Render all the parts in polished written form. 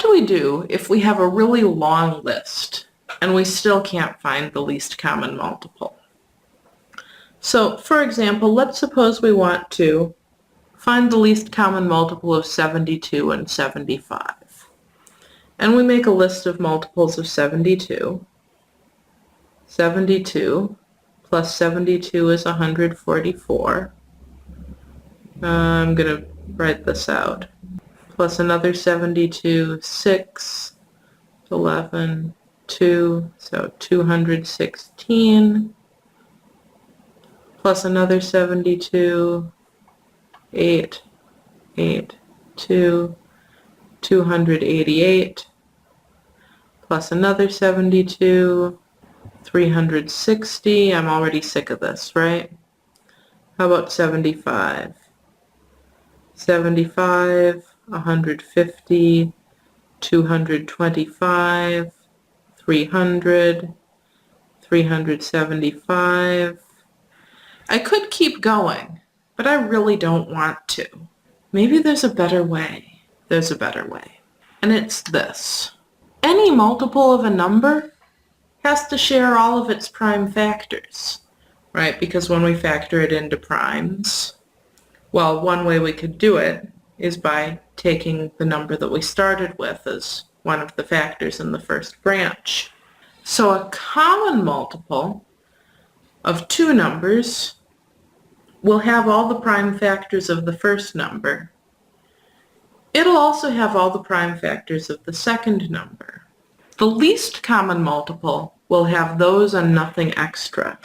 do we do if we have a really long list and we still can't find the least common multiple? So, for example, let's suppose we want to find the least common multiple of 72 and 75. And we make a list of multiples of 72. 72 plus 72 is 144. I'm going to write this out. Plus another 72, 6, 11, 2, so 216. Plus another 72, 8, 8, 2, 288. Plus another 72, 360. I'm already sick of this, right? How about 75? 75, 150, 225, 300, 375. I could keep going, but I really don't want to. Maybe there's a better way. There's a better way. And it's this. Any multiple of a number has to share all of its prime factors, right? Because when we factor it into primes, well, one way we could do it is by taking the number that we started with as one of the factors in the first branch. So a common multiple of two numbers will have all the prime factors of the first number. It'll also have all the prime factors of the second number. The least common multiple will have those and nothing extra.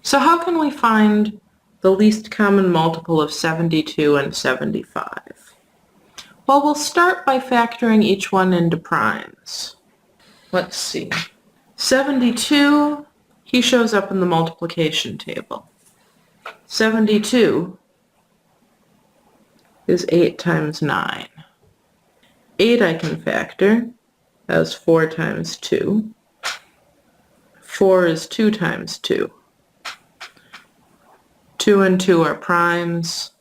So how can we find the least common multiple of 72 and 75? Well, we'll start by factoring each one into primes. Let's see. 72, he shows up in the multiplication table. 72 is 8 times 9. 8 I can factor as 4 times 2. 4 is 2 times 2. 2 and 2 are primes.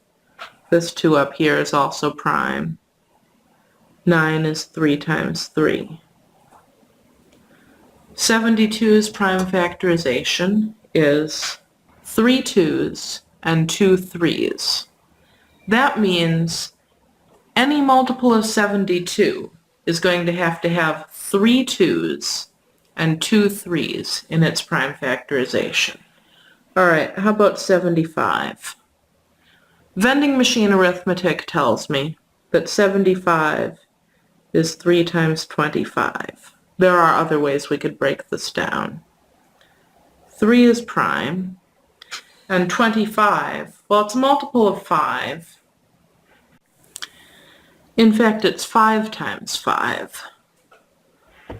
This 2 up here is also prime. 9 is 3 times 3. 72's prime factorization is 3 2's and 2 3's. That means any multiple of 72 is going to have 3 2's and 2 3's in its prime factorization. All right, how about 75? Vending machine arithmetic tells me that 75 is 3 times 25. There are other ways we could break this down. 3 is prime, and 25, well, it's a multiple of 5. In fact, it's 5 times 5.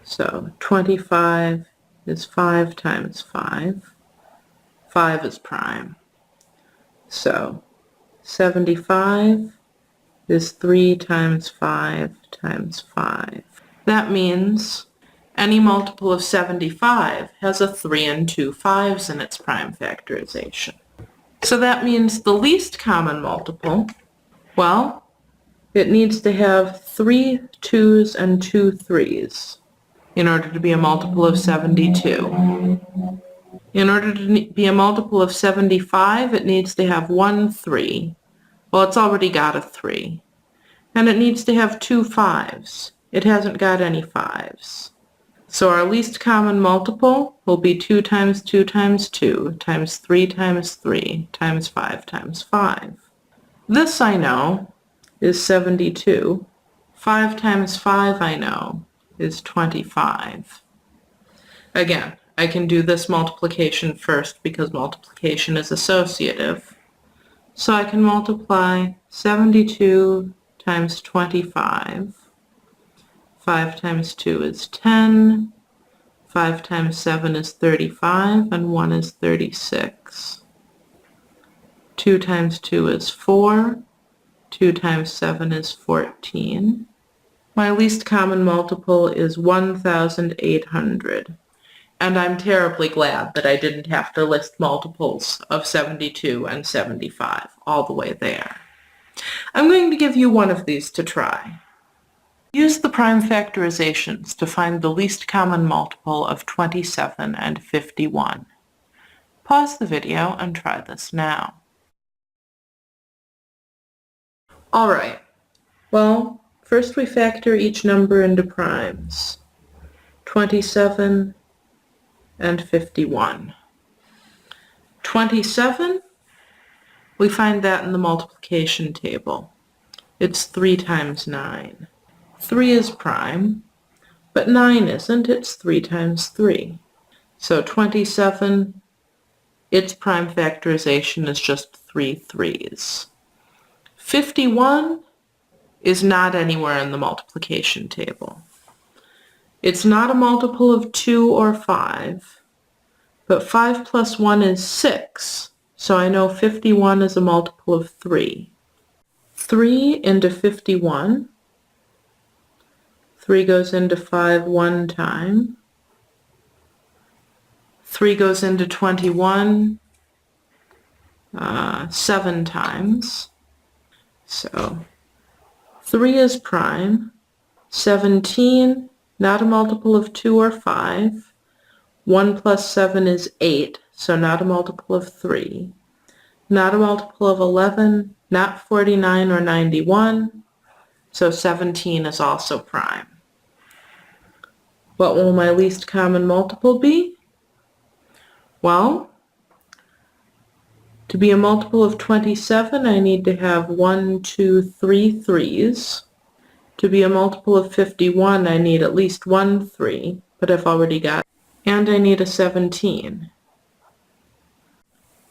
So 25 is 5 times 5. 5 is prime. So 75 is 3 times 5 times 5. That means any multiple of 75 has a 3 and 2 5's in its prime factorization. So that means the least common multiple, well, it needs to have 3 2's and 2 3's in order to be a multiple of 72. In order to be a multiple of 75, it needs to have 1 3. Well, it's already got a 3. And it needs to have 2 5's. It hasn't got any 5's. So our least common multiple will be 2 times 2 times 2 times 3 times 3 times 5 times 5. This I know is 72. 5 times 5 I know is 25. Again, I can do this multiplication first because multiplication is associative. So I can multiply 72 times 25. 5 times 2 is 10. 5 times 7 is 35, and 1 is 36. 2 times 2 is 4. 2 times 7 is 14. My least common multiple is 1,800. And I'm terribly glad that I didn't have to list multiples of 72 and 75 all the way there. I'm going to give you one of these to try. Use the prime factorizations to find the least common multiple of 27 and 51. Pause the video and try this now. All right, well, first we factor each number into primes. 27 and 51. 27, we find that in the multiplication table. It's 3 times 9. 3 is prime, but 9 isn't. It's 3 times 3. So 27, its prime factorization is just 3 3's. 51 is not anywhere in the multiplication table. It's not a multiple of 2 or 5, but 5 plus 1 is 6, so I know 51 is a multiple of 3. 3 into 51, 3 goes into 5 one time, 3 goes into 21 7 times, so 3 is prime, 17, not a multiple of 2 or 5, 1 plus 7 is 8, so not a multiple of 3, not a multiple of 11, not 49 or 91, so 17 is also prime. What will my least common multiple be? Well, to be a multiple of 27, I need to have 1, 2, 3 3's. To be a multiple of 51, I need at least 1 3, but I've already got it. And I need a 17.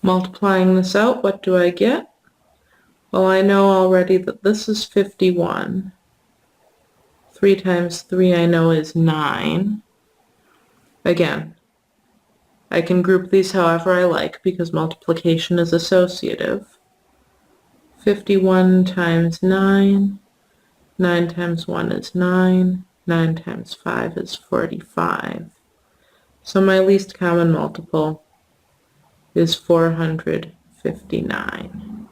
Multiplying this out, what do I get? Well, I know already that this is 51. 3 times 3 I know is 9. Again, I can group these however I like because multiplication is associative. 51 times 9, 9 times 1 is 9, 9 times 5 is 45. So my least common multiple is 459.